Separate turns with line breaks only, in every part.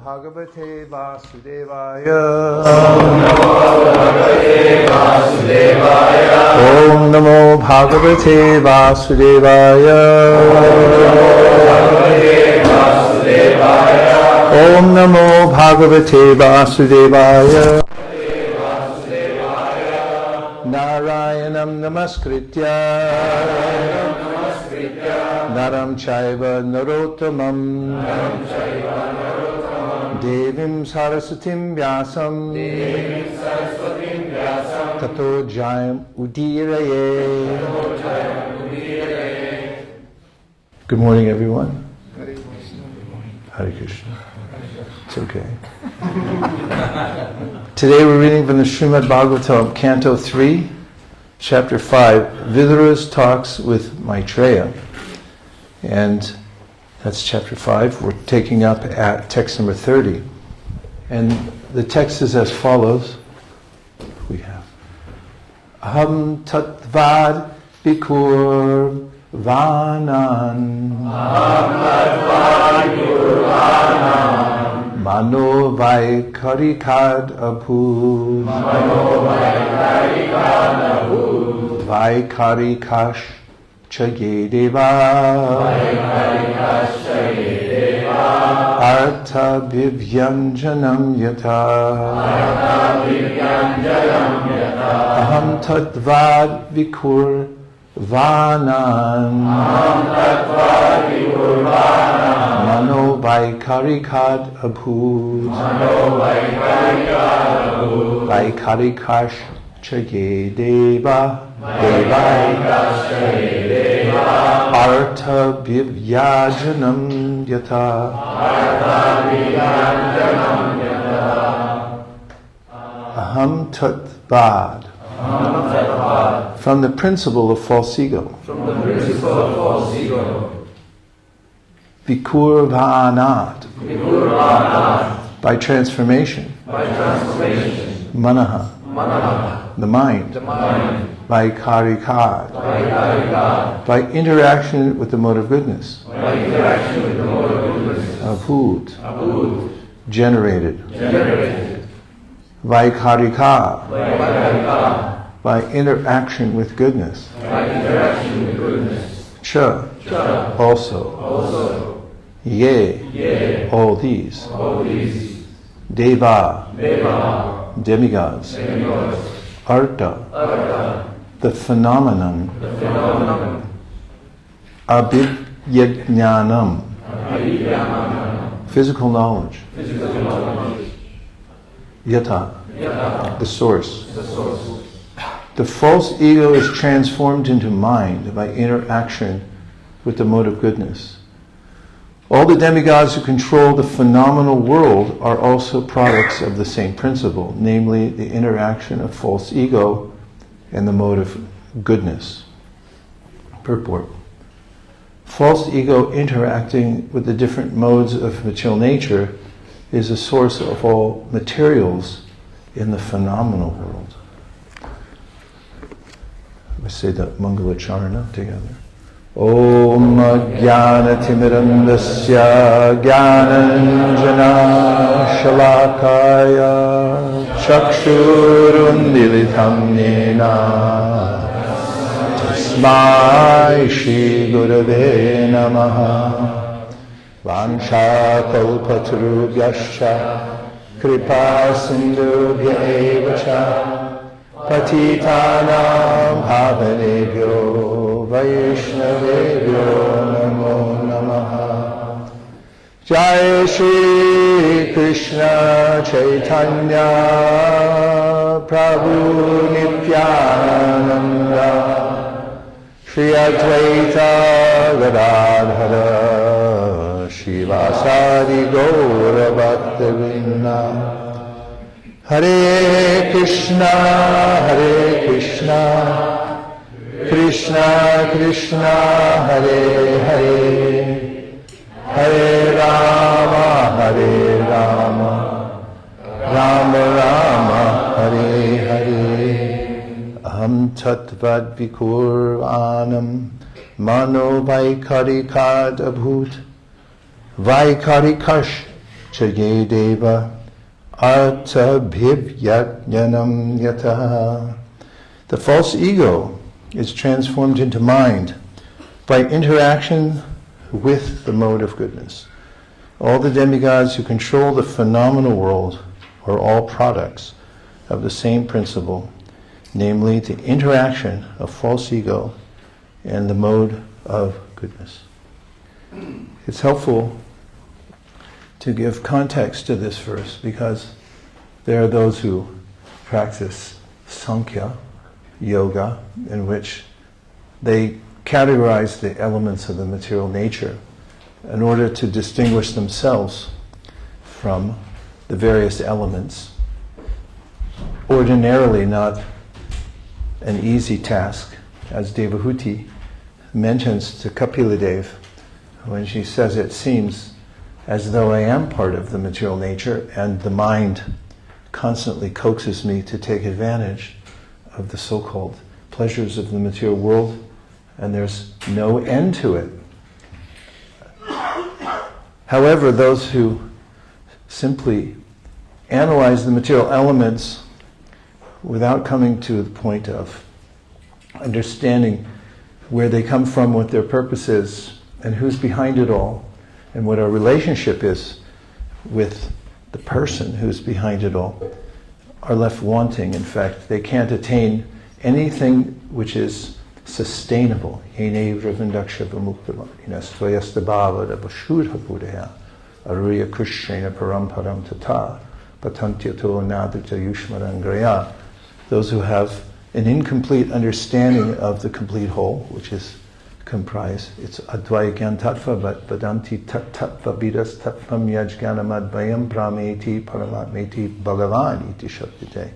Bhagavate Vasudevaya. Om Namo Bhagavate Vasudevaya. Om Namo Bhagavate Vasudevaya. Narayanam Namaskritya Naram Chaiva Narottamam Devim Saraswatim Vyasam Tato Jayam Udiraye. Good morning, everyone. Hare Krishna. It's okay. Today we're reading from the Srimad Bhāgavatam, Canto 3, Chapter 5. Vidura's talks with Maitreya. And that's Chapter 5. We're taking up at text number 30. And the text is as follows. We have Aham Tattvad Bhikur Vanan Mano Vaikarikad Abhu Vaikarikash Chayedeva Artha Vivyanjanam Yata Aham Tattvad Vikur Vanan Mano Vaikarikad Abhu Vaikarikash Chayedeva Artha Vivyajanam Yata Aham Tattvad. From the principle of false ego. Vikur Vānat. By transformation. Manaha. The mind. By karikad. By interaction with the mode of goodness. Abhut. Generated. Vaikarika. By interaction with goodness. Cha. Also. Ye. All these. Deva. Demigods. Artha. The phenomenon. Abhidyajnanam. Physical knowledge. Yata. The source. The false ego is transformed into mind by interaction with the mode of goodness. All the demigods who control the phenomenal world are also products of the same principle, namely the interaction of false ego and the mode of goodness. Purport. False ego interacting with the different modes of material nature is a source of all materials in the phenomenal world. We say the Mangala Charana together. Om Jnana Timirandasya Jnananjana Shalakaya Chakshurundilitam Nena Tasmai Shri Gurave Namaha Vansha Kalpatarubhyascha Kripa Sindhubhya Evacha Patitanam Bhavanebhyo Vaishnavebhyo Namo Namaha. Jai Shri Krishna Chaitanya Prabhu Nityananda Shri Advaita Gadadhara Shivasadi Gaura Bhaktavrinda. Hare Krishna, Krishna Krishna, Hare Hare, Hare Rama, Rama Rama, Hare Hare. Aham Tattvad Vikur Anam Mano Vaikarikad Abhut Vaikarikash chayedeva arta bhivyatyanam yataha. The false ego is transformed into mind by interaction with the mode of goodness. All the demigods who control the phenomenal world are all products of the same principle, namely the interaction of false ego and the mode of goodness. It's helpful to give context to this verse because there are those who practice Sankhya yoga in which they categorize the elements of the material nature in order to distinguish themselves from the various elements. Ordinarily not an easy task, as Devahuti mentions to Kapiladev when she says, it seems as though I am part of the material nature and the mind constantly coaxes me to take advantage of the so-called pleasures of the material world, and there's no end to it. However, those who simply analyze the material elements without coming to the point of understanding where they come from, what their purpose is, and who's behind it all, and what our relationship is with the person who's behind it all, are left wanting. In fact, they can't attain anything which is sustainable. Those who have an incomplete understanding of the complete whole, which is comprised, it's Advaya Gyan Tattva, but Vadanti Tattva Vidas Tattvam Yajganamadvayam Brahmeti Paramatmeti Bhagavan Iti Shakti.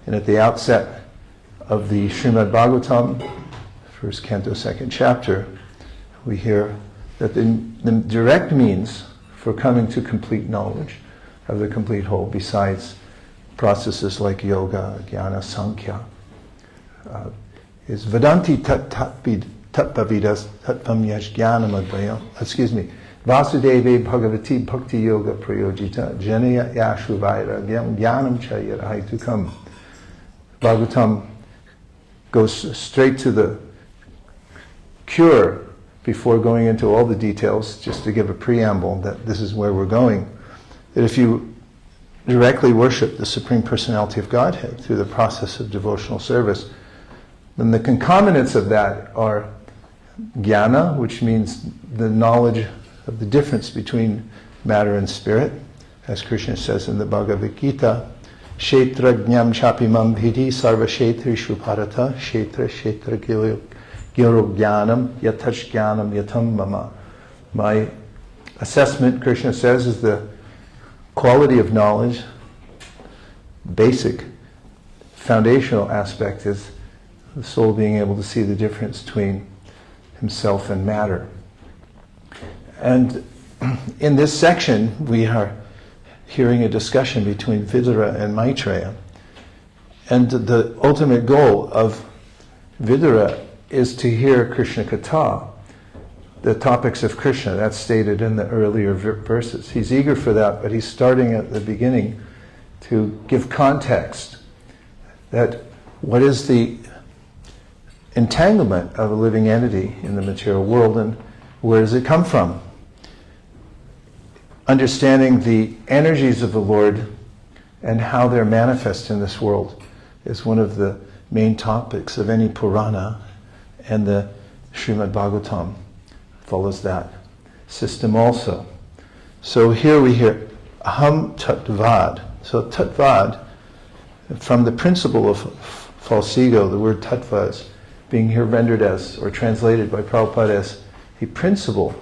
And at the outset of the Srimad Bhāgavatam, First Canto, Second Chapter, we hear that the direct means for coming to complete knowledge of the complete whole, besides processes like yoga, jnana, sankhya, is Vedanti tattvavidas tattvam yajnanam advayam. Vasudeve Bhagavati Bhakti Yoga Prayojita Janaya Yashu Vairagyam Jnanam Chayarahaitukam. Bhagavatam goes straight to the cure before going into all the details, just to give a preamble that this is where we're going. That if you directly worship the Supreme Personality of Godhead through the process of devotional service, then the concomitants of that are jnana, which means the knowledge of the difference between matter and spirit, as Krishna says in the Bhagavad Gita, Kshetra jnam chapimam bhidi sarva kshetrishu bharata kshetra gyoro jnanam yatash jnanam yatam mama. My assessment, Krishna says, is the quality of knowledge. Basic, foundational aspect is the soul being able to see the difference between himself and matter. And in this section, we are hearing a discussion between Vidura and Maitreya. And the ultimate goal of Vidura is to hear Krishna Katha, the topics of Krishna. That's stated in the earlier verses. He's eager for that, but he's starting at the beginning to give context that what is the entanglement of a living entity in the material world and where does it come from? Understanding the energies of the Lord and how they're manifest in this world is one of the main topics of any Purana, and the Srimad Bhagavatam follows that system also. So here we hear Aham Tattvad. So Tattvad, from the principle of false ego, the word Tattva is being here rendered as, or translated by Prabhupada as, a principle.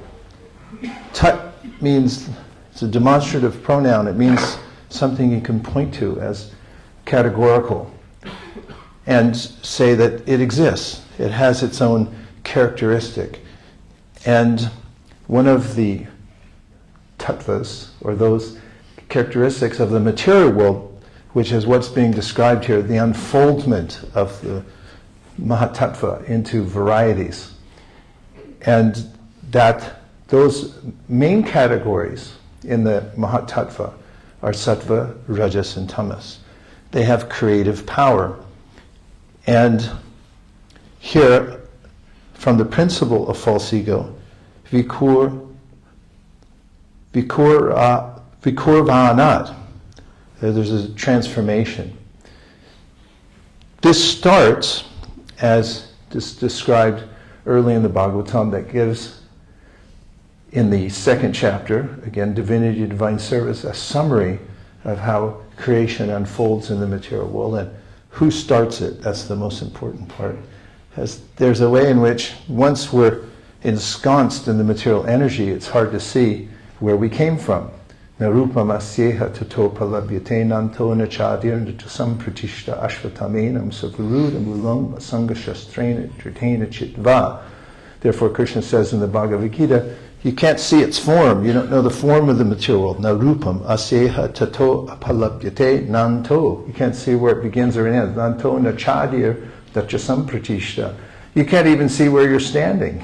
Tat means, it's a demonstrative pronoun. It means something you can point to as categorical and say that it exists. It has its own characteristic. And one of the tattvas, or those characteristics of the material world, which is what's being described here, the unfoldment of the Mahatattva into varieties. And that those main categories in the Mahatattva are sattva, rajas, and tamas. They have creative power. And here, from the principle of false ego, vikurvanat, there's a transformation. This starts, as described early in the Bhāgavatam, that gives, in the second chapter, again, Divinity, Divine Service, a summary of how creation unfolds in the material world and who starts it. That's the most important part. There's a way in which, once we're ensconced in the material energy, it's hard to see where we came from. Narupam asyeha tato palabhyate nanto nachadir natasam pratishta ashvatamenam savarudam ulam Saṅkarṣaṇa tritena chitva. Therefore, Krishna says in the Bhagavad Gita, you can't see its form. You don't know the form of the material world. Narupam asyeha tato palabhyate nanto. You can't see where it begins or ends. Nanto nachadir natasam pratishta. You can't even see where you're standing.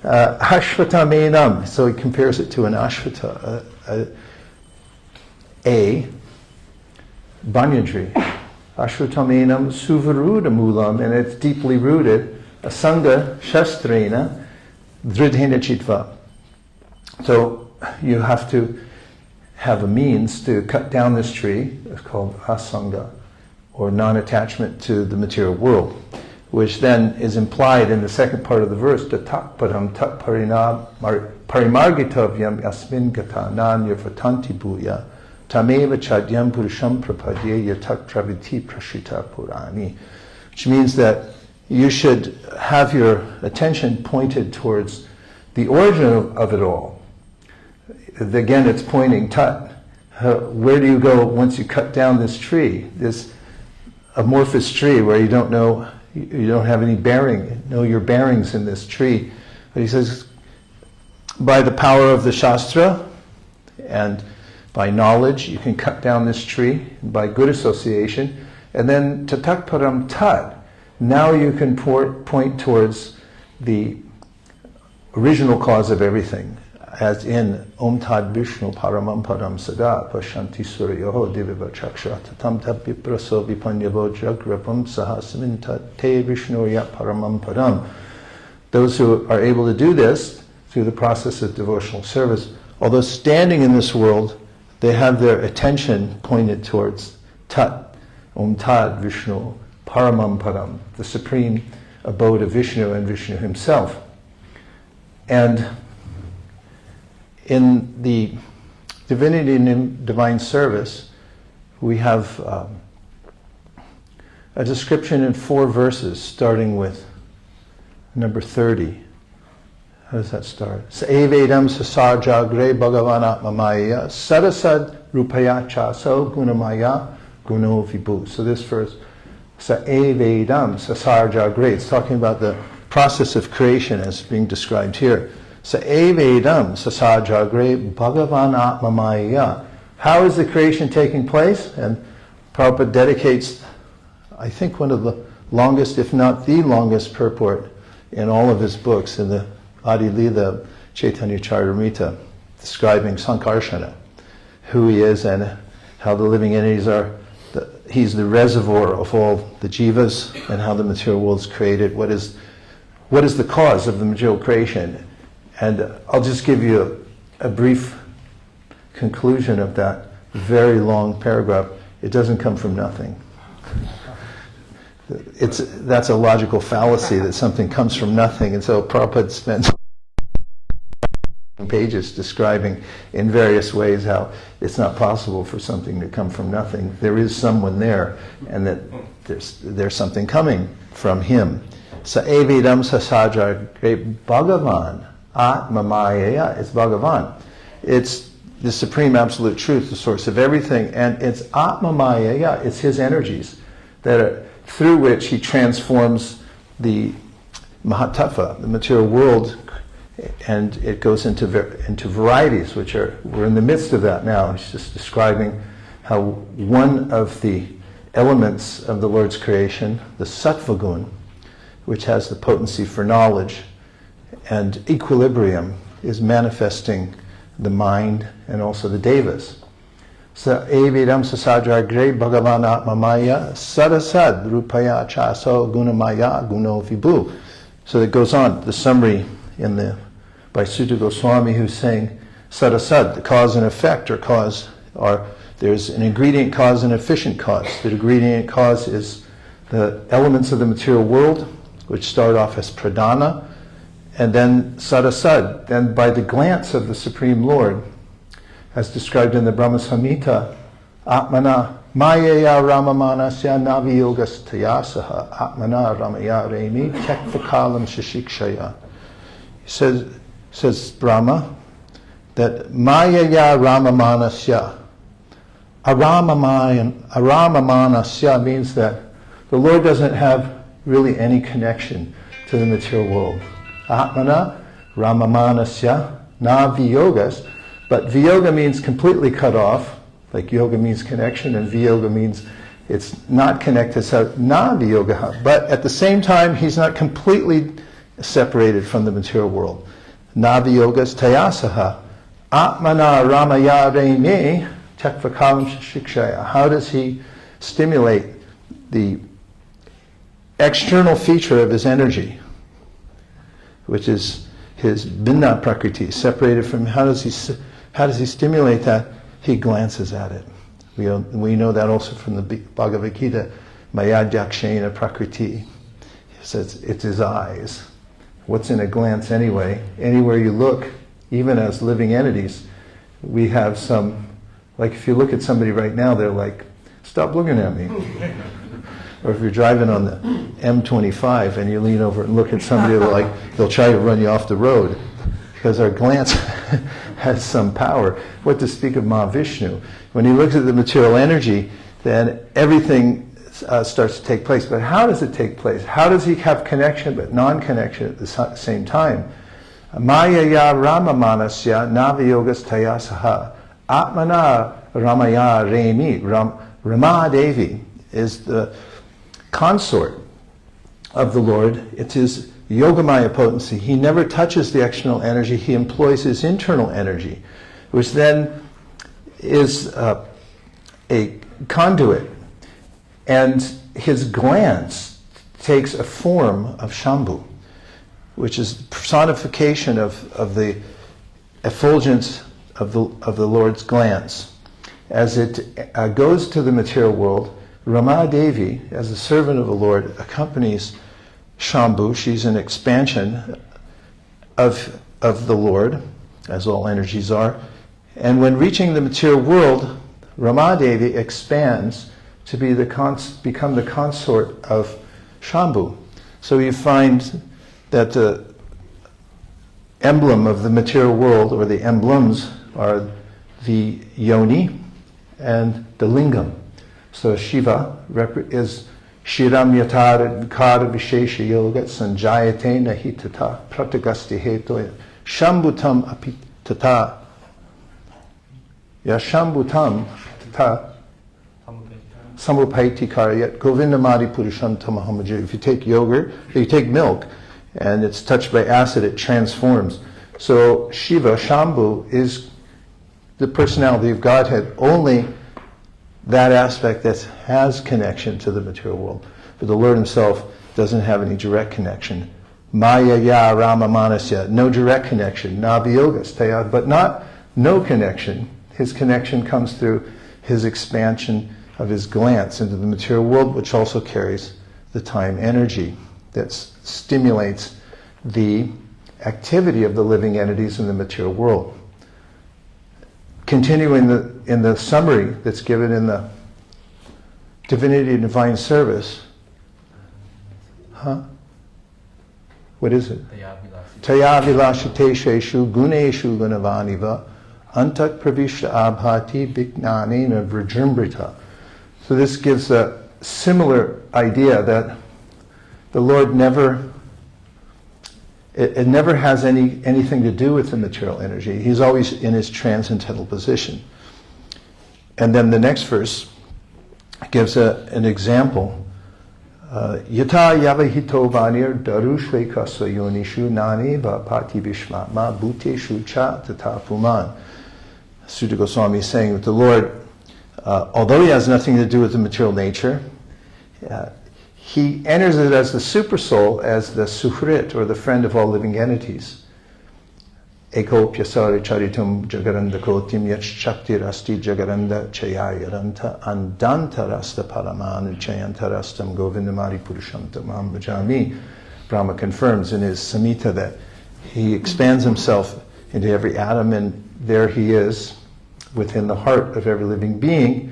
Ashvatamenam, so he compares it to an ashvata, a banyan tree. Ashvatamenam suvarudamulam, and it's deeply rooted. Saṅkarṣaṇa dridhena chitva. So you have to have a means to cut down this tree. It's called asanga, or non-attachment to the material world, which then is implied in the second part of the verse, tatakparam tat parimargitavyam yasmin gata nanya vatanti bhuya tameva chadyam purusham prapadye yatak praviti prashita purani, which means that you should have your attention pointed towards the origin of it all. Again, it's pointing tat. Where do you go once you cut down this tree, this amorphous tree where you don't know, you don't have any bearing, know your bearings in this tree? But he says, by the power of the Shastra and by knowledge, you can cut down this tree, by good association, and then tatak param tat. Now you can point towards the original cause of everything, as in Om Tad Vishnu Paramam Param Sada Pashanti Suryoho Diviva Chaksha Tatam Tapipraso Vipanyavo Jagrapam Sahasmin Te Vishnu Yat Paramam Param. Those who are able to do this through the process of devotional service, although standing in this world, they have their attention pointed towards Tat, Om Tad Vishnu Paramam Param, the supreme abode of Vishnu and Vishnu himself. And in the Divinity and Divine Service, we have a description in 4 verses, starting with number 30. How does that start? Saevedam sasarjagre bhagavan atmamaya sarasad rupaya chaso gunamaya guno vibhu. So this verse, Saevedam sasarjagre, it's talking about the process of creation as being described here. Saevedam sasajagre bhagavan atmamaya. How is the creation taking place? And Prabhupada dedicates, I think, one of the longest, if not the longest, purport in all of his books in the Adi Lila Chaitanya Charitamrita, describing Saṅkarṣaṇa, who he is and how the living entities are. He's the reservoir of all the jīvas and how the material world is created. What is the cause of the material creation? And I'll just give you a brief conclusion of that very long paragraph. It doesn't come from nothing. That's a logical fallacy, that something comes from nothing. And so Prabhupada spends pages describing in various ways how it's not possible for something to come from nothing. There is someone there, and that there's something coming from him. Saevedam sasaja Bhagavan Atmamaya. It's Bhagavan. It's the supreme absolute truth, the source of everything, and it's Atmamaya. It's his energies that are, through which he transforms the Mahatattva, the material world, and it goes into varieties, which we're in the midst of that now. He's just describing how one of the elements of the Lord's creation, the sattva gun, which has the potency for knowledge and equilibrium, is manifesting the mind, and also the devas. Sa evidam sasadragre bhagavan atmamaya sadasad rupaya chaso gunamaya guno vibhu. So it goes on, the summary by Sutta Goswami, who's saying sadasad, the cause and effect, there's an ingredient cause and efficient cause. The ingredient cause is the elements of the material world, which start off as pradhana, and then sadasad, then by the glance of the Supreme Lord, as described in the Brahma Samhita, Atmana Mayaya Ramamanasya Naviyogas Tayasaha Atmana Ramaya Remi Tekvakalam Shashikshaya. Says Brahma that Mayaya Ramamanasya, Aramamanasya means that the Lord doesn't have really any connection to the material world. Atmana Ramamanasya Naviyogas. But viyoga means completely cut off, like yoga means connection, and viyoga means it's not connected, so na viyoga. But at the same time, he's not completely separated from the material world. Na viyogas tayasaha. Atmana ramaya rene tekvakalam shikshaya. How does he stimulate the external feature of his energy, which is his binna prakriti, separated from, how does he stimulate that? He glances at it. We know that also from the Bhagavad Gita, mayadhyakshena prakriti. He says it's his eyes. What's in a glance anyway? Anywhere you look, even as living entities, we have some, like if you look at somebody right now, they're like, stop looking at me. Or if you're driving on the M25 and you lean over and look at somebody, they'll try to run you off the road, because our glance has some power. What to speak of Mahavishnu? When he looks at the material energy, then everything starts to take place. But how does it take place? How does he have connection but non-connection at the same time? Mayaya Ramamanasya Naviyogas Tayasaha Atmana Ramaya Remi. Rama Devi is the consort of the Lord. It's his Yogamaya potency. He never touches the external energy. He employs his internal energy, which then is a conduit. And his glance takes a form of Shambhu, which is personification of the effulgence of the Lord's glance. As it goes to the material world, Rama Devi, as a servant of the Lord, accompanies Shambhu. She's an expansion of the Lord, as all energies are. And when reaching the material world, Rama Devi expands to become the consort of Shambhu. So you find that the emblem of the material world, or the emblems, are the yoni and the lingam. So Shiva is Shiram Yatara Kara Vishesha Yoga Sanjayate Nahitata Pratagasti Heto Shambhutam Apitata Yashambhutam Tata Samupaiti Karyat Govindamadi Purusham Tamahamaja. If you take yogurt, if you take milk and it's touched by acid, it transforms. So Shiva, Shambhu, is the personality of Godhead, only that aspect that has connection to the material world. But the Lord himself doesn't have any direct connection. Maya ya Rama Manasya, no direct connection. Naviyogas taya, but not no connection. His connection comes through his expansion of his glance into the material world, which also carries the time energy that stimulates the activity of the living entities in the material world. Continuing in the summary that's given in the Divinity and Divine Service. What is it? Taya vilashatesheshu guneshu gunavaniva antak pravishta abhati viknanena vrajumbrita. So this gives a similar idea that the Lord never has anything to do with the material energy. He's always in his transcendental position. And then the next verse gives an example Yata yavahito vanir darushve kasayonishu nani vapati bishmatma bhuteshu cha tata puman. Sutta Goswami is saying that the Lord, although he has nothing to do with the material nature, he enters it as the supersoul, as the suhrit, or the friend of all living entities. Eko pyasari charitum jagaranda kotim yach shakti rasti jagaranda chayayaranta andanta rasta paraman chayantarastam govindamari purusham tamam bhajami. Brahma confirms in his Samhita that he expands himself into every atom, and there he is within the heart of every living being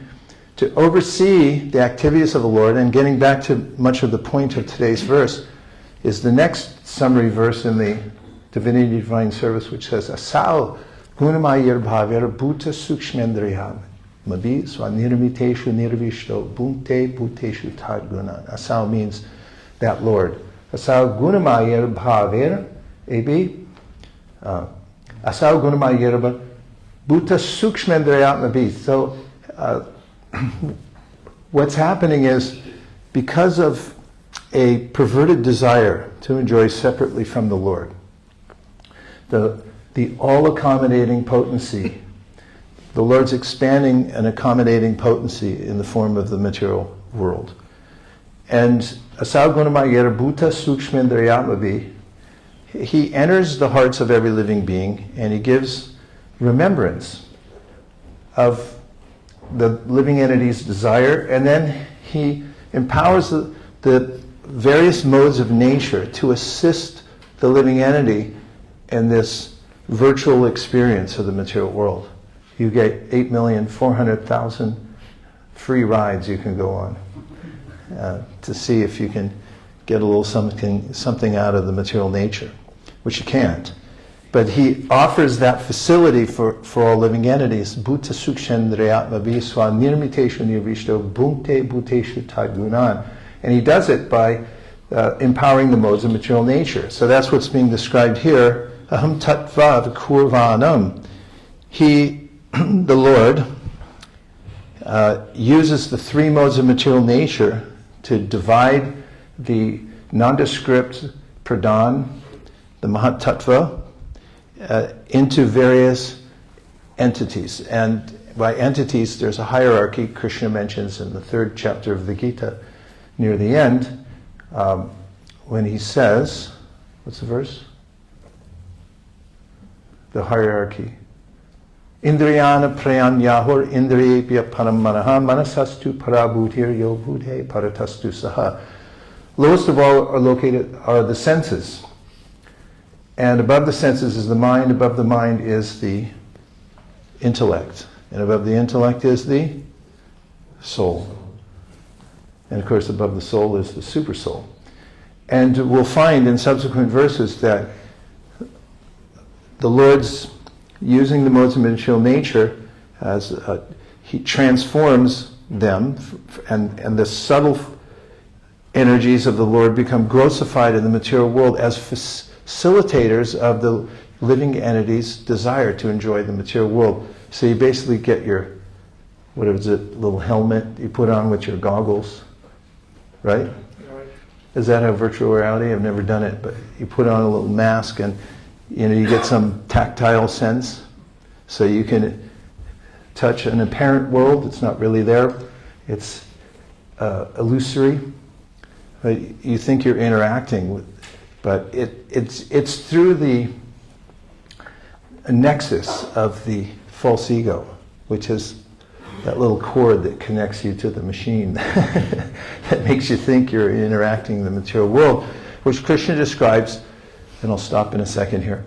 to oversee the activities of the Lord. And getting back to much of the point of today's verse is the next summary verse in the Divinity Divine Service, which says, Asau gunamayir bhaver bhuta sukshmendriyam mabi swanirmiteshu nirvishto bhunte bhuteshu tad gunan. Asau means that Lord. Asau gunamayir bhaver ebi Asau gunamayir bhuta sukshmendriyam mabi. So what's happening is, because of a perverted desire to enjoy separately from the Lord, the all-accommodating potency, the Lord's expanding and accommodating potency in the form of the material world. And Asau gunamayera bhuta sukshmendriyamavi, he enters the hearts of every living being, and he gives remembrance of the living entity's desire, and then he empowers the various modes of nature to assist the living entity in this virtual experience of the material world. You get 8,400,000 free rides you can go on to see if you can get a little something out of the material nature, which you can't. But he offers that facility for all living entities. Bhuta sukshendriyatma viswa nirmiteshu nirvishto bhunte bhuteshu tagunan. And he does it by empowering the modes of material nature. So that's what's being described here. Aham tattva vikurvanam. He, the Lord, uses the three modes of material nature to divide the nondescript pradhan, the mahatattva, into various entities. And by entities, there's a hierarchy Krishna mentions in the 3rd chapter of the Gita, near the end, when he says, what's the verse? The hierarchy. Indriyana prayanyahur indriyepya paramanaha manasastu parabhutir yo budhe paratastu saha. Lowest of all are the senses. And above the senses is the mind, above the mind is the intellect. And above the intellect is the soul. And of course above the soul is the super soul. And we'll find in subsequent verses that the Lord's using the modes of material nature as he transforms them, and the subtle energies of the Lord become grossified in the material world as facilitators of the living entity's desire to enjoy the material world. So you basically get your, what is it, little helmet you put on with your goggles, right? Is that how virtual reality? I've never done it, but you put on a little mask and you get some tactile sense, so you can touch an apparent world. It's not really there. It's illusory. You think you're interacting with, but it's through the nexus of the false ego, which is that little cord that connects you to the machine that makes you think you're interacting in the material world, which Krishna describes. And I'll stop in a second here.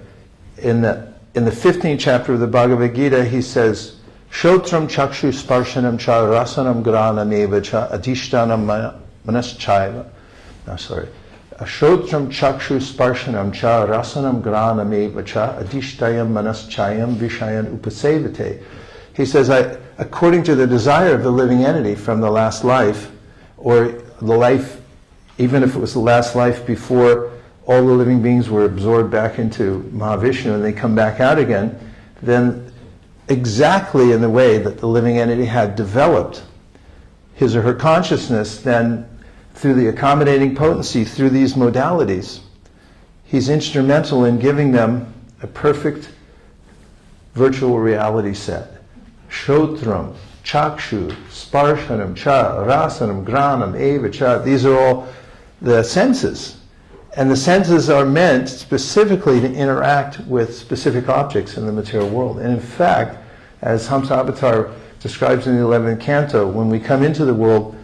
In the 15th chapter of the Bhagavad Gita, he says, Shotram chakshu sparshanam cha rasanam granam eva cha adhishtanam manaschaiva. Shotram chakshu sparshanam cha rasanam granam eva cha adhishtayam manaschayam vishayan upasevate. He says, according to the desire of the living entity from the last life, or the life, even if it was the last life before all the living beings were absorbed back into Mahavishnu and they come back out again, then exactly in the way that the living entity had developed his or her consciousness, then through the accommodating potency, through these modalities, he's instrumental in giving them a perfect virtual reality set. Shotram, chakshu, sparshanam, cha, rasanam, granam, eva, cha. These are all the senses. And the senses are meant specifically to interact with specific objects in the material world. And in fact, as Hamsa Avatar describes in the 11th Canto, when we come into the world,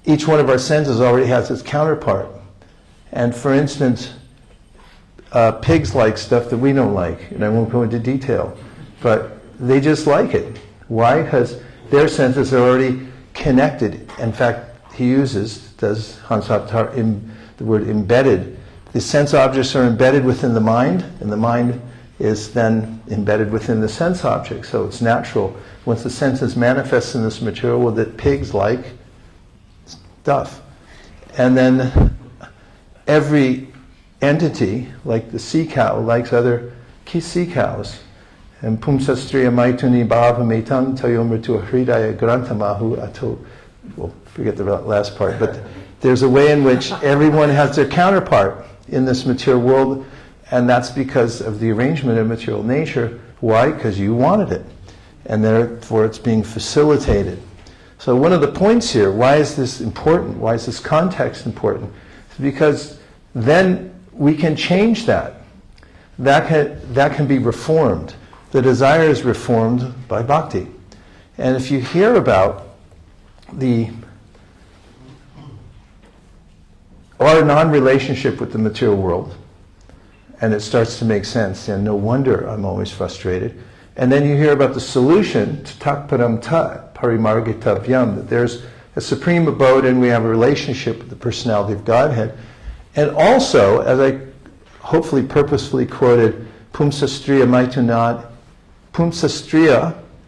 each one of our senses already has its counterpart. And for instance, pigs like stuff that we don't like, and I won't go into detail, but they just like it. Why? Because their senses are already connected. In fact, he does Hamsa Avatar, the word embedded. The sense objects are embedded within the mind, and the mind is then embedded within the sense object. So it's natural, once the senses manifest in this material world, that pigs like stuff. And then every entity, like the sea cow, likes other sea cows. And pumsastriya maituni bhava metam tayomritu hridaya grantamahu ato. We'll forget the last part, but there's a way in which everyone has their counterpart in this material world, and that's because of the arrangement of material nature. Why? Because you wanted it, and therefore it's being facilitated. So one of the points here, why is this important? Why is this context important? It's because then we can change that. That can be reformed. The desire is reformed by bhakti. And if you hear about our non-relationship with the material world, and it starts to make sense, and no wonder I'm always frustrated. And then you hear about the solution, tatakparam ta parimargitavyam, that there's a supreme abode and we have a relationship with the personality of Godhead. And also, as I hopefully purposefully quoted, pumsastriya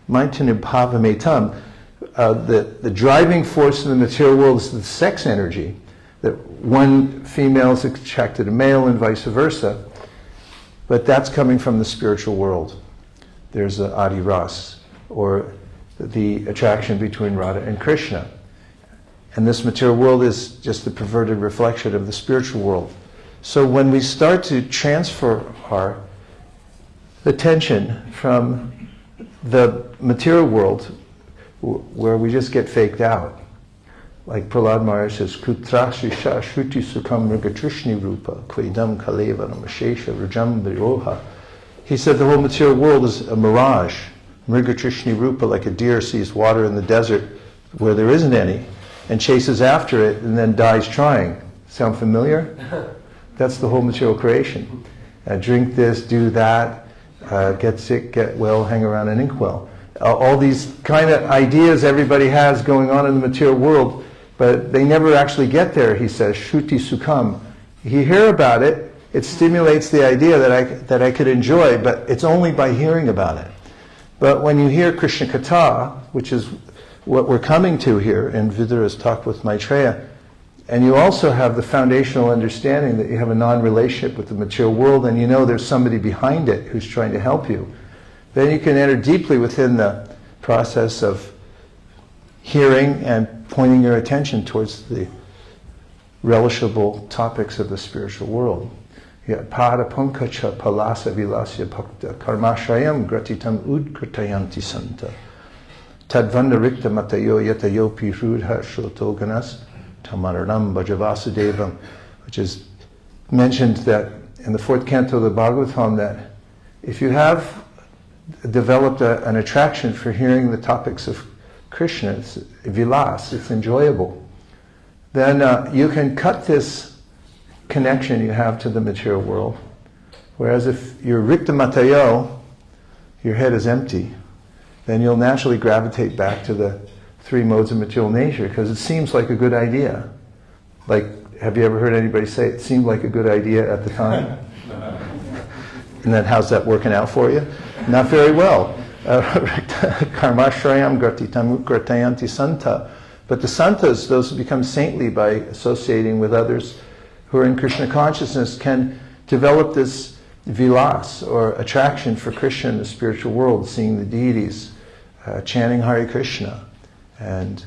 maitunu bhavametam, the driving force in the material world is the sex energy, that one female is attracted to male and vice versa, but that's coming from the spiritual world. There's the Adi Ras, or the attraction between Radha and Krishna. And this material world is just the perverted reflection of the spiritual world. So when we start to transfer our attention from the material world, where we just get faked out, like Prahlad Maharaj says, Kutrashisha Shruti Sukham Mrigatrishni Rupa Kvedam Kaleva Namashesha Rajam Viroha. He said the whole material world is a mirage. Mrigatrishni Rupa, like a deer sees water in the desert where there isn't any, and chases after it and then dies trying. Sound familiar? That's the whole material creation. Drink this, do that, get sick, get well, hang around an inkwell. All these kind of ideas everybody has going on in the material world, but they never actually get there, he says. Shruti Sukham. You hear about it, it stimulates the idea that I could enjoy, but it's only by hearing about it. But when you hear Krishna Katha, which is what we're coming to here in Viduра's talk with Maitreya, and you also have the foundational understanding that you have a non-relationship with the material world, and you know there's somebody behind it who's trying to help you, then you can enter deeply within the process of hearing and pointing your attention towards the relishable topics of the spiritual world. Pada pankacha palasa vilasya bhakta karmashayam gratitam udkritayanti santa tadvanda rikta matayo yatayopi rudha shrotoganas tamaranam bhajavasudevam, which is mentioned that in the fourth canto of the Bhāgavatam, that if you have developed an attraction for hearing the topics of Krishna, it's vilas, it's enjoyable, then you can cut this connection you have to the material world. Whereas if you're rikta matayo, your head is empty, then you'll naturally gravitate back to the three modes of material nature, because it seems like a good idea. Like, have you ever heard anybody say it seemed like a good idea at the time? And then how's that working out for you? Not very well. Karmashrayam gratitam gratayanti santa. But the santas, those who become saintly by associating with others who are in Krishna consciousness, can develop this vilas, or attraction for Krishna in the spiritual world, seeing the deities, chanting Hare Krishna. And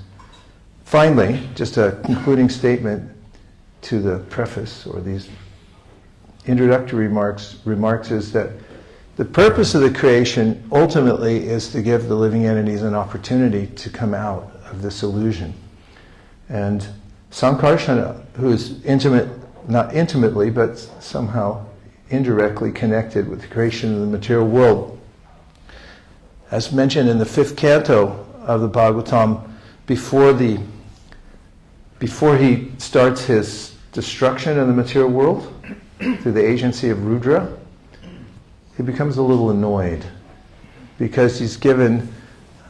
finally, just a concluding statement, to the preface, or these introductory remarks is that the purpose of the creation ultimately is to give the living entities an opportunity to come out of this illusion. And Saṅkarṣaṇa, who is not intimately, but somehow indirectly connected with the creation of the material world, as mentioned in the Fifth Canto of the Bhāgavatam, before he starts his destruction of the material world through the agency of Rudra, he becomes a little annoyed because he's given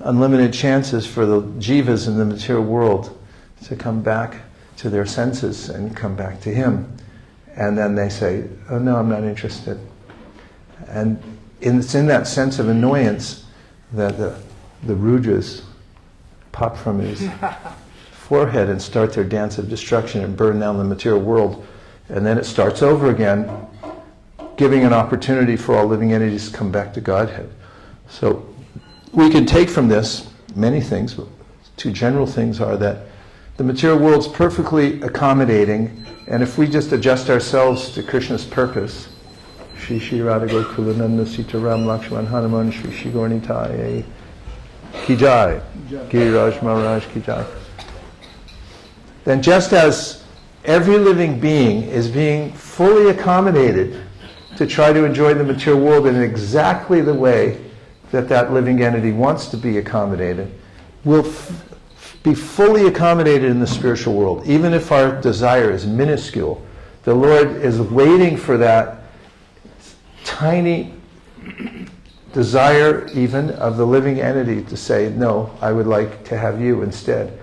unlimited chances for the jīvas in the material world to come back to their senses and come back to him. And then they say, oh no, I'm not interested. And it's in that sense of annoyance that the Rudras pop from his forehead and start their dance of destruction and burn down the material world. And then it starts over again, giving an opportunity for all living entities to come back to Godhead. So we can take from this many things, but two general things are that the material world's perfectly accommodating, and if we just adjust ourselves to Krishna's purpose, Shri Shri Radha Gokula Nanda Sita Ram Lakshman Hanuman Shri Shri Gornitai Ki Jai, Giriraj Maharaj Ki Jai, then just as every living being is being fully accommodated to try to enjoy the material world in exactly the way that that living entity wants to be accommodated, will be fully accommodated in the spiritual world. Even if our desire is minuscule, the Lord is waiting for that tiny desire even of the living entity to say, no, I would like to have you instead.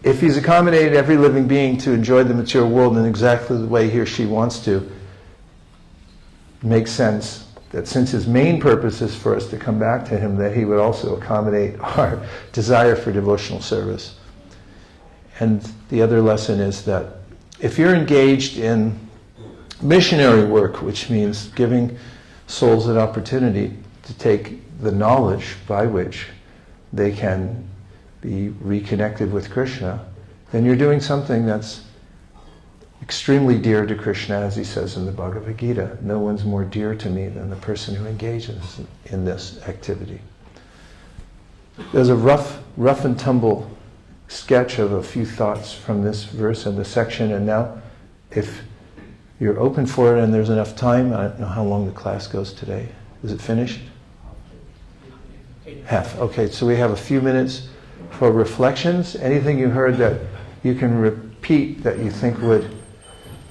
If he's accommodated every living being to enjoy the material world in exactly the way he or she wants to, it makes sense that since his main purpose is for us to come back to him, that he would also accommodate our desire for devotional service. And the other lesson is that if you're engaged in missionary work, which means giving souls an opportunity to take the knowledge by which they can be reconnected with Krishna, then you're doing something that's extremely dear to Krishna, as he says in the Bhagavad Gita. No one's more dear to me than the person who engages in this activity. There's a rough and tumble sketch of a few thoughts from this verse and this section, and now if you're open for it and there's enough time, I don't know how long the class goes today. Is it finished? Half. Okay, so we have a few minutes for reflections. Anything you heard that you can repeat that you think would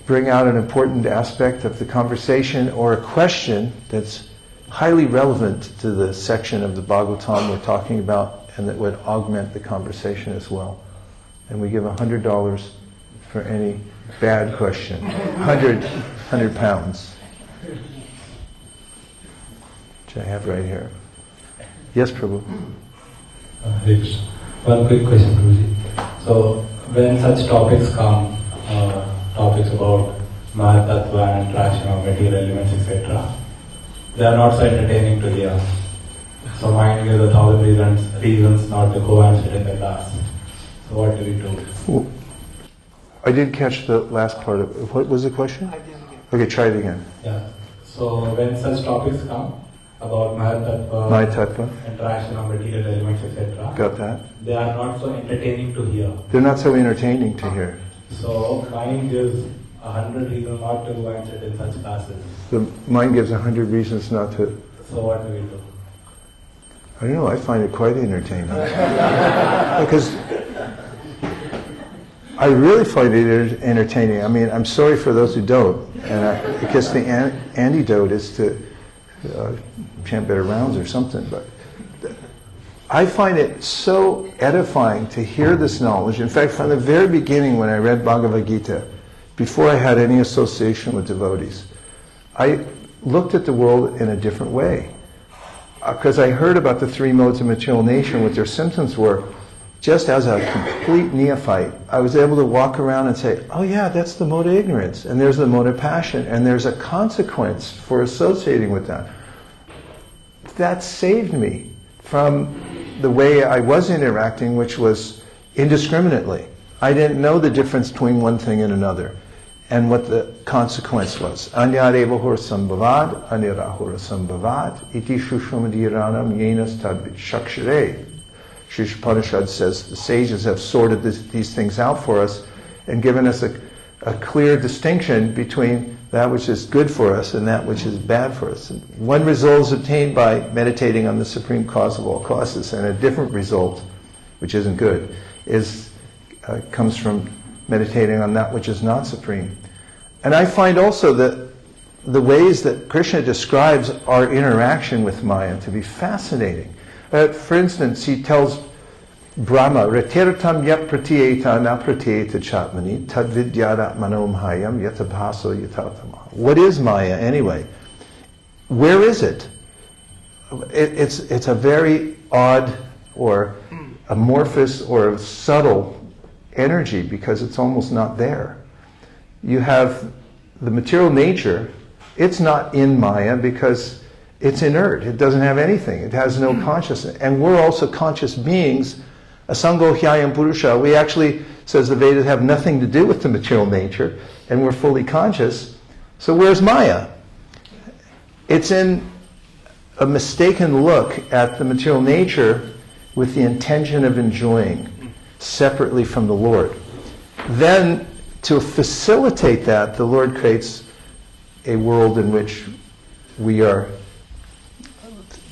bring out an important aspect of the conversation, or a question that's highly relevant to the section of the Bhagavatam we're talking about and that would augment the conversation as well. And we give $100 for any bad question. 100 pounds. Which I have right here. Yes, Prabhu?
One quick question, Guruji. So, when such topics come, topics about Mahatattva and attraction of material elements, etc., they are not so entertaining to hear. So mind gives 1,000 reasons not to go and sit in the class. So what do we do?
I didn't catch the last part of it. What was the question? Okay, try it again.
Yeah. So when such topics come about Mahatattva, attraction of material elements, etc.,
got that?
They are not so entertaining to hear.
They're not so entertaining to hear.
So mind gives 100 reasons not to go and sit in such classes.
The mind gives 100 reasons not to.
So what do we do?
I don't know, I find it quite entertaining. Because I really find it entertaining. I mean, I'm sorry for those who don't. And because the antidote is to chant better rounds or something. But I find it so edifying to hear this knowledge. In fact, from the very beginning when I read Bhagavad Gita, before I had any association with devotees, I looked at the world in a different way. Because I heard about the three modes of material nature and what their symptoms were, just as a complete neophyte, I was able to walk around and say, oh yeah, that's the mode of ignorance, and there's the mode of passion, and there's a consequence for associating with that. That saved me from the way I was interacting, which was indiscriminately. I didn't know the difference between one thing and another, and what the consequence was. Anyarevahur sambhavad, anyarahur sambhavad, iti shushramadiranam yenas tadvit shakshare. Sri Upanishad says the sages have sorted these things out for us and given us a clear distinction between that which is good for us and that which is bad for us. And one result is obtained by meditating on the supreme cause of all causes, and a different result, which isn't good, comes from meditating on that which is not supreme. And I find also that the ways that Krishna describes our interaction with Maya to be fascinating. For instance, he tells Brahma, Retirtam yat pratyeta na pratyeta chatmani tadvidyada manomhayam yatabhaso yatatama. What is Maya anyway? Where is it? It's a very odd or amorphous or subtle energy because it's almost not there. You have the material nature, it's not in Maya because it's inert. It doesn't have anything. It has no consciousness. And we're also conscious beings. Asango hyayam purusha. We actually, says the Vedas, have nothing to do with the material nature, and we're fully conscious. So where's Maya? It's in a mistaken look at the material nature with the intention of enjoying, separately from the Lord. Then, to facilitate that, the Lord creates a world in which we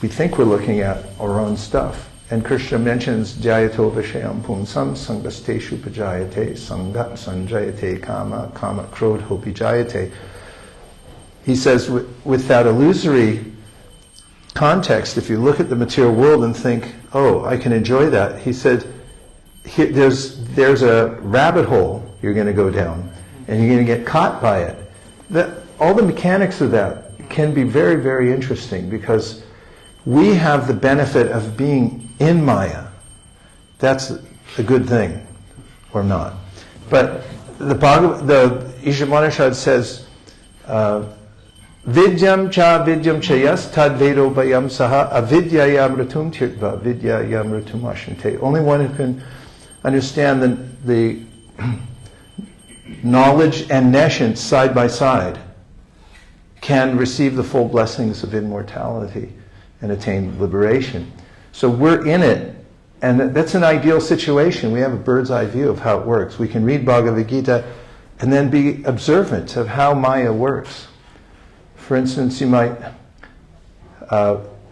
think we're looking at our own stuff. And Krishna mentions Jayato Vishayam Punsam Sangasteshu Pajayate Sangat Sanjayate Kama Kama Krodho Pijayate. He says with that illusory context, if you look at the material world and think, oh, I can enjoy that, he said, there's a rabbit hole you're going to go down, and you're going to get caught by it. All the mechanics of that can be very, very interesting because we have the benefit of being in Maya. That's a good thing, or not. But the Ishamanishad says, Vidyam cha vidyam chayas tad vedo bayam saha avidyayam ratum tirtva vidyayam ratum ashante. Only one who can understand the knowledge and nescience side by side can receive the full blessings of immortality and attain liberation. So we're in it, and that's an ideal situation. We have a bird's eye view of how it works. We can read Bhagavad Gita and then be observant of how Maya works. For instance, you might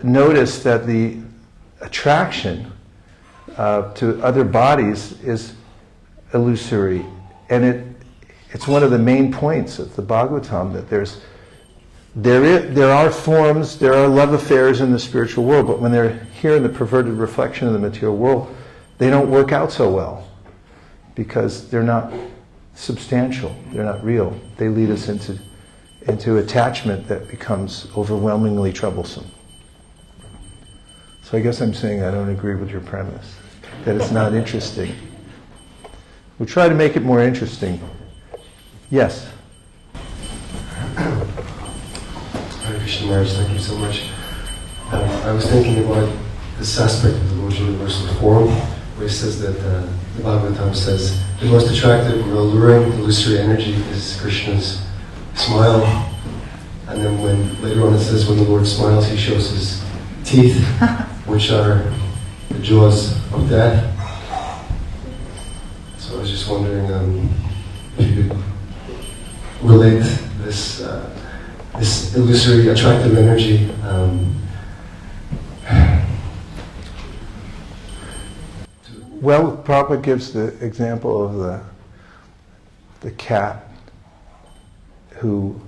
notice that the attraction to other bodies is illusory, and it's one of the main points of the Bhagavatam that there are forms, there are love affairs in the spiritual world, but when they're here in the perverted reflection of the material world, they don't work out so well because they're not substantial, they're not real. They lead us into attachment that becomes overwhelmingly troublesome. So I guess I'm saying I don't agree with your premise, that it's not interesting. We'll try to make it more interesting. Yes?
Hare Krishna Maharaj, thank you so much. I was thinking about this aspect of the Lord's universal form, where it says that the Bhagavatam says the most attractive or alluring illusory energy is Krishna's smile. And then later on it says when the Lord smiles, he shows his teeth, which are the jaws of death. So I was just wondering if you could relate this illusory, attractive energy
Well, Prabhupada gives the example of the cat who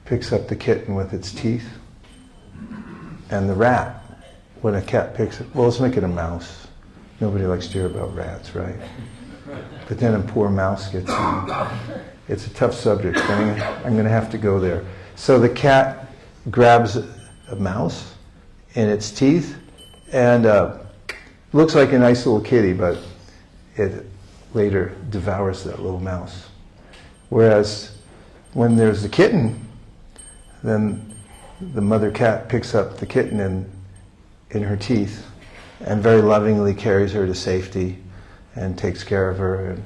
picks up the kitten with its teeth, and the rat, when a cat picks it, well, let's make it a mouse. Nobody likes to hear about rats, right? But then a poor mouse gets in. It's a tough subject, but I'm going to have to go there. So the cat grabs a mouse in its teeth, and looks like a nice little kitty, but it later devours that little mouse. Whereas when there's the kitten, then the mother cat picks up the kitten in her teeth and very lovingly carries her to safety and takes care of her and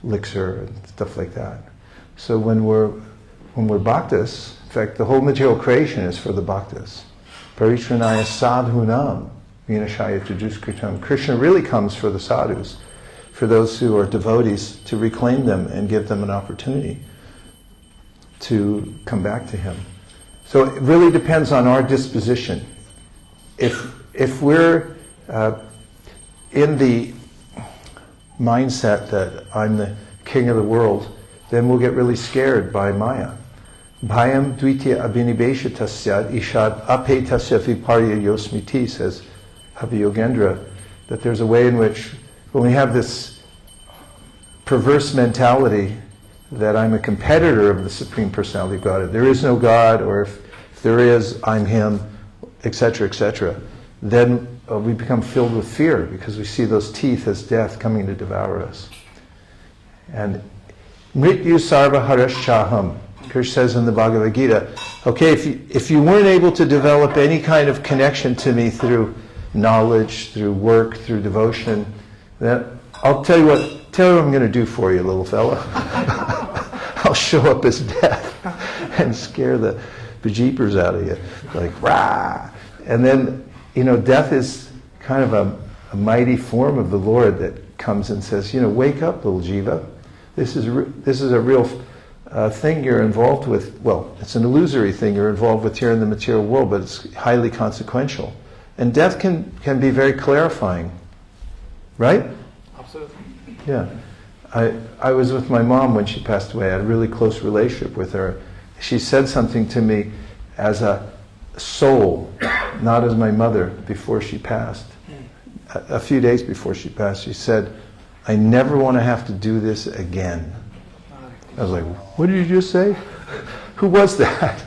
licks her and stuff like that. So when we're bhaktas, in fact, the whole material creation is for the bhaktas. Paritranaya sadhunam vinashaya tuduskritam. Krishna really comes for the sadhus, for those who are devotees, to reclaim them and give them an opportunity to come back to him. So it really depends on our disposition. If we're in the mindset that I'm the king of the world, then we'll get really scared by Maya. Bhayam dvitya abhinibeshatasya ishad apetasya viparya yosmiti, says Abhiyogendra, that there's a way in which when we have this perverse mentality that I'm a competitor of the Supreme Personality of Godhead, there is no God, or if there is, I'm Him, etc., then we become filled with fear because we see those teeth as death coming to devour us. And Mrityu sarva harashchaham, Krishna says in the Bhagavad Gita, okay, if you weren't able to develop any kind of connection to me through knowledge, through work, through devotion, then I'll tell you what I'm going to do for you, little fella. I'll show up as death and scare the bejeepers out of you, like rah. And then, death is kind of a mighty form of the Lord that comes and says, wake up, little jiva. This is a real thing you're involved with. Well, it's an illusory thing you're involved with here in the material world, but it's highly consequential. And death can be very clarifying, right?
Absolutely.
Yeah. I was with my mom when she passed away. I had a really close relationship with her. She said something to me as a soul, not as my mother, before she passed. A few days before she passed, she said, I never want to have to do this again. I was like, what did you just say? Who was that?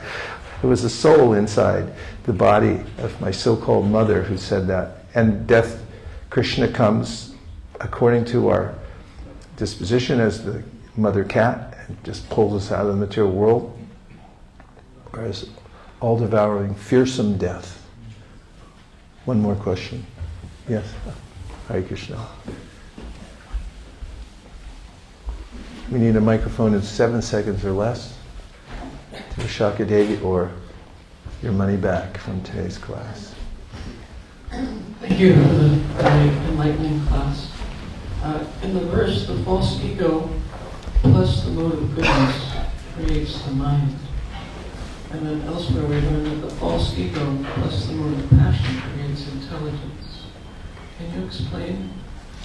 It was a soul inside the body of my so-called mother who said that. And death, Krishna comes according to our disposition as the mother cat and just pulls us out of the material world, whereas all-devouring, fearsome death. One more question. Yes? Hare Krishna. We need a microphone in 7 seconds or less to Vishaka Devi, or your money back from today's class.
Thank you for the very enlightening class. In the verse, the false ego plus the mode of goodness creates the mind. And then elsewhere we learn that the false ego plus the mode of passion creates intelligence. Can you explain?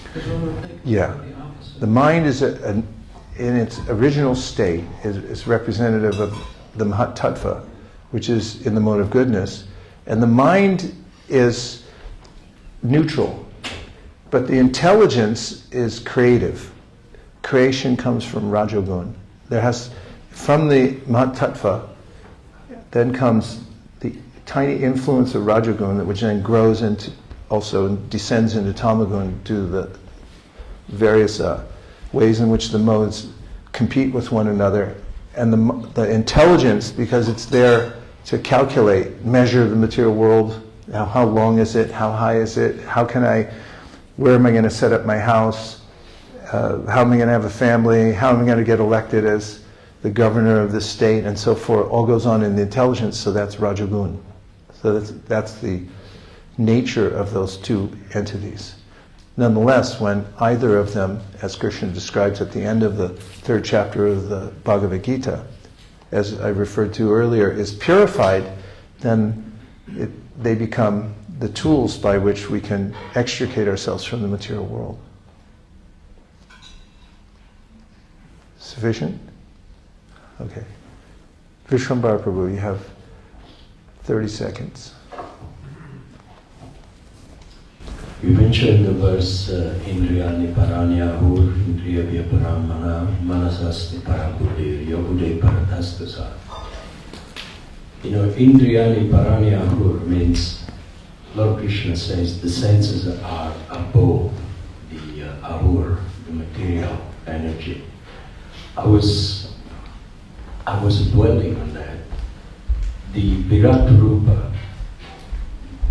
Because when we're thinking about the opposite.
The mind is, in its original state, is representative of the Mahatattva, which is in the mode of goodness. And the mind is neutral, but the intelligence is creative. Creation comes from Rajogun. From the Mahatattva, then comes the tiny influence of Rajogun, which then grows into, also descends into Tamagun due to the various ways in which the modes compete with one another. And the intelligence, because it's there to calculate, measure the material world, how long is it, how high is it, where am I going to set up my house, how am I going to have a family, how am I going to get elected as the governor of this state, and so forth, all goes on in the intelligence, so that's Rajagun. So that's the nature of those two entities. Nonetheless, when either of them, as Krishna describes at the end of the 3rd chapter of the Bhagavad Gita, as I referred to earlier, is purified, then they become the tools by which we can extricate ourselves from the material world. Sufficient? Okay. Vishwambar Prabhu, you have 30 seconds.
You mentioned the verse Indriyani Paranyahur, Indriya Paramana, Manasasti Parabuddhi, Yogude Paradastasa. Indriyani Paranyahur means, Lord Krishna says, the senses are above the ahur, the material energy. I was dwelling on that. The Virat Rupa,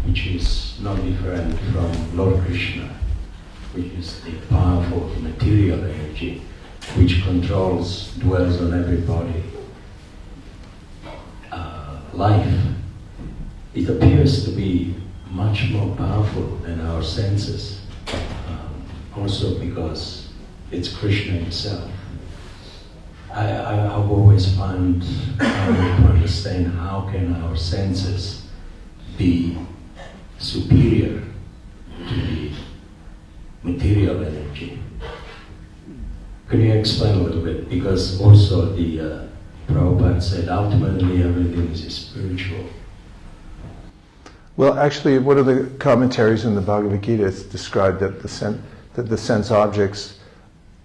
which is not different from Lord Krishna, which is the powerful material energy, which dwells on every body. Life, it appears to be much more powerful than our senses, also because it's Krishna himself. I've always found to understand how can our senses be superior to the material energy. Can you explain a little bit? Because also the Prabhupada said ultimately everything is spiritual.
Well, actually, one of the commentaries in the Bhagavad Gita is described that the sense objects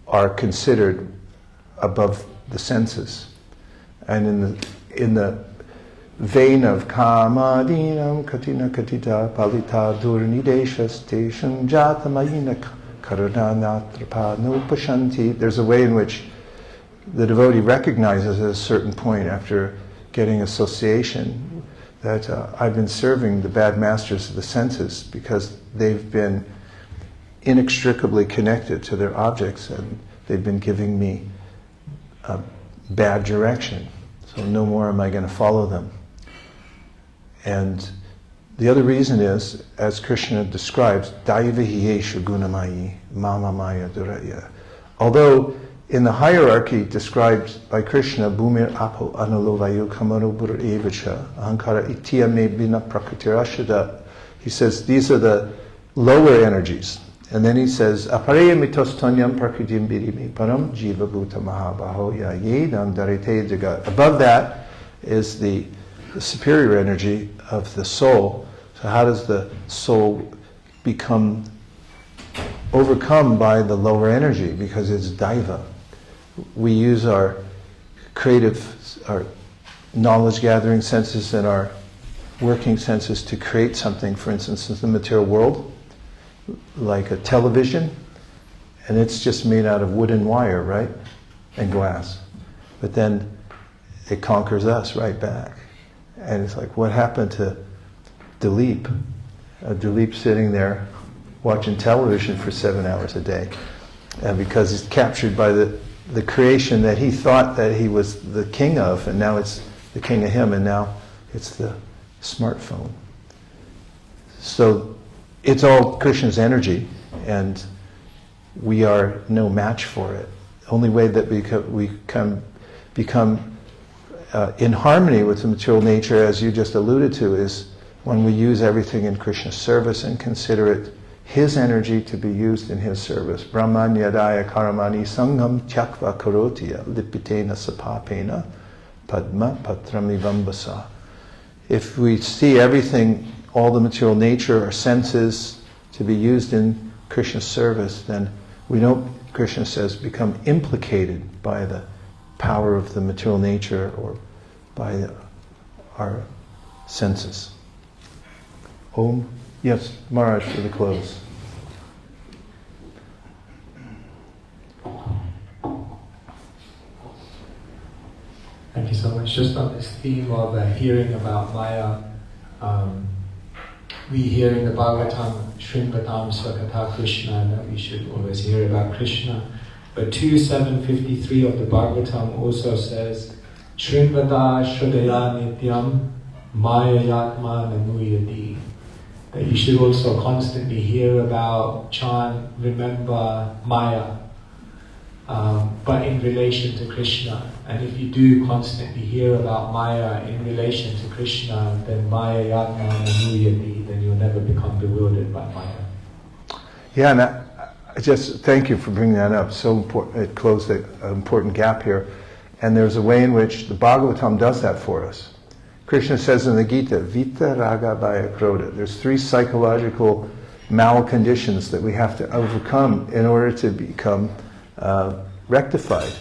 are considered above the senses, and in the vein of kamadinam katina katita palita durnideshas tesham jatamayina karunanatrapa nupashanti. There's a way in which the devotee recognizes at a certain point after getting association that I've been serving the bad masters of the senses because they've been inextricably connected to their objects and they've been giving me a bad direction. So no more am I going to follow them. And the other reason is, as Krishna describes, Daivahiyeshu gunamayi mama maya duraya. Although in the hierarchy described by Krishna, Bhumir Apo Anulovayu Kamaro Bur Evacha Ahankara Itya Me Bina Prakritirashada, he says these are the lower energies. And then he says, Apareya mitostanyam prakritim birimi param jiva bhuta mahabaho yedam darite jagat. Above that is the superior energy of the soul. So how does the soul become overcome by the lower energy? Because it's daiva. We use our creative, our knowledge gathering senses and our working senses to create something, for instance, in the material world, like a television, and it's just made out of wood and wire, right? And glass. But then it conquers us right back. And it's like, what happened to Dilip? Dilip's sitting there watching television for 7 hours a day. And because he's captured by the creation that he thought that he was the king of, and now it's the king of him, and now it's the smartphone. So it's all Krishna's energy, and we are no match for it. The only way that we can become in harmony with the material nature, as you just alluded to, is when we use everything in Krishna's service and consider it his energy to be used in his service. Brahmanyadaya karamani sangham tyakva karotiya lipitena sapapena padma patramivambasa. If we see everything, all the material nature, our senses, to be used in Krishna's service, then we don't, Krishna says, become implicated by the power of the material nature or by our senses. Om. Yes, Mirage, for the close.
Thank you so much. Just on this theme of hearing about Maya, we hear in the Bhāgavatam, Shrinvatam Svakatha Krishna, that we should always hear about Krishna. But 2.753 of the Bhāgavatam also says, Shrinvata Shradaya Nityam Maya Yatma Nanuyati. That you should also constantly hear about, chant, remember Maya, but in relation to Krishna. And if you do constantly hear about Maya in relation to Krishna, then Maya Yatma Nanuyati, then you'll never become bewildered by Maya.
Yeah, and I just thank you for bringing that up. So important. It closed an important gap here. And there's a way in which the Bhagavatam does that for us. Krishna says in the Gita, Vita Raga Bhaya Krodha. There's 3 psychological malconditions that we have to overcome in order to become rectified.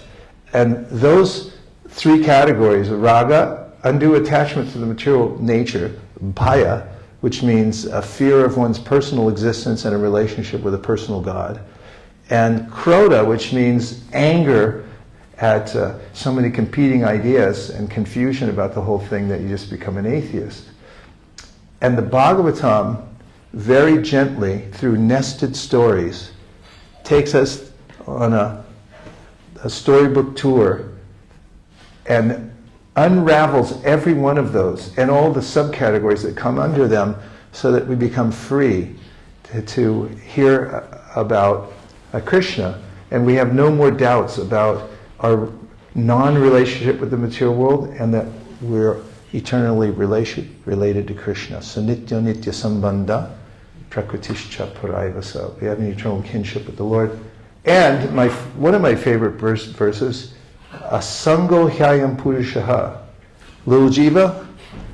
And those 3 categories, Raga, undue attachment to the material nature, Bhaya, which means a fear of one's personal existence and a relationship with a personal God, and Krodha, which means anger at so many competing ideas and confusion about the whole thing that you just become an atheist. And the Bhagavatam, very gently, through nested stories, takes us on a storybook tour and unravels every one of those and all the subcategories that come under them so that we become free to hear about Krishna, and we have no more doubts about our non-relationship with the material world and that we're eternally related to Krishna. Sanitya nitya sambandha prakritischa paraivasa. We have an eternal kinship with the Lord. And one of my favorite verses, asango hyayam purushaha. Little jiva,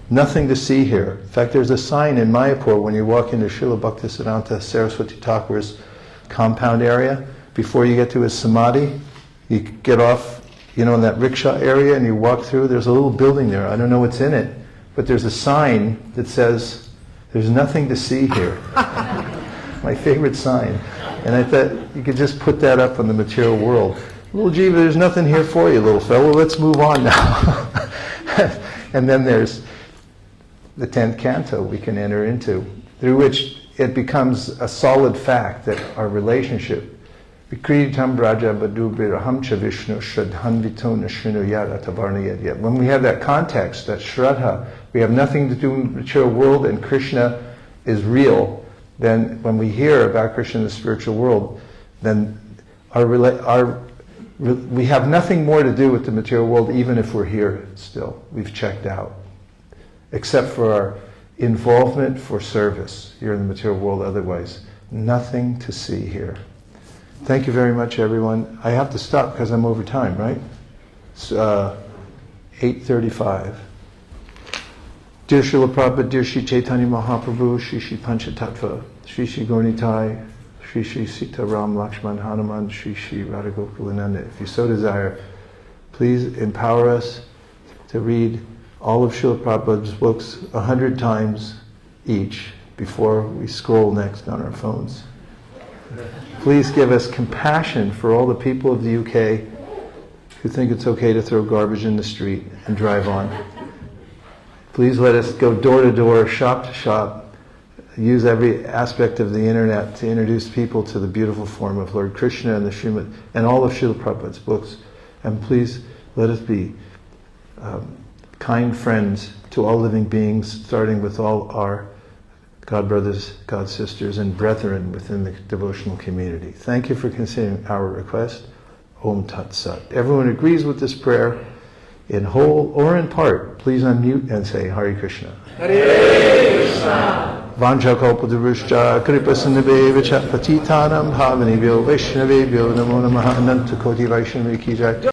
nothing to see here. In fact, there's a sign in Mayapur when you walk into Srila Bhaktisiddhanta Saraswati Thakur's compound area. Before you get to his samadhi, you get off, in that rickshaw area and you walk through. There's a little building there. I don't know what's in it, but there's a sign that says, "There's nothing to see here." My favorite sign. And I thought you could just put that up on the material world. Little jiva, there's nothing here for you, little fellow. Let's move on now. And then there's the 10th canto we can enter into, through which it becomes a solid fact that our relationship, Vikritam Braja Badubiraham Cha Vishnu Shradhanvito Nashinu Yad Atavarna Yad. When we have that context, that Shraddha, we have nothing to do with the material world and Krishna is real, then when we hear about Krishna in the spiritual world, then we have nothing more to do with the material world, even if we're here still. We've checked out. Except for our involvement for service here in the material world, otherwise, nothing to see here. Thank you very much, everyone. I have to stop because I'm over time, right? It's 8:35. Dear Srila Prabhupada, dear Shri Chaitanya Mahaprabhu, Shri Shri Panchatattva, Shri Shri Gaurnitai, Shri Shri Sita Ram Lakshman Hanuman, Shri Shri Radha Gokulananda. If you so desire, please empower us to read all of Srila Prabhupada's books 100 times each before we scroll next on our phones. Please give us compassion for all the people of the UK who think it's okay to throw garbage in the street and drive on. Please let us go door to door, shop to shop, use every aspect of the internet to introduce people to the beautiful form of Lord Krishna and the Srimad and all of Srila Prabhupada's books. And please let us be kind friends to all living beings, starting with all our God brothers, God sisters, and brethren within the devotional community. Thank you for considering our request. Om Tat Sat. Everyone agrees with this prayer in whole or in part. Please unmute and say Hare Krishna. Hare Krishna. Vancha kalpaduruscha kripa sindhaveva patitanam bhavanebhyo vaishnavebhyo namo namaha ananta koti vaishnavi ki jai.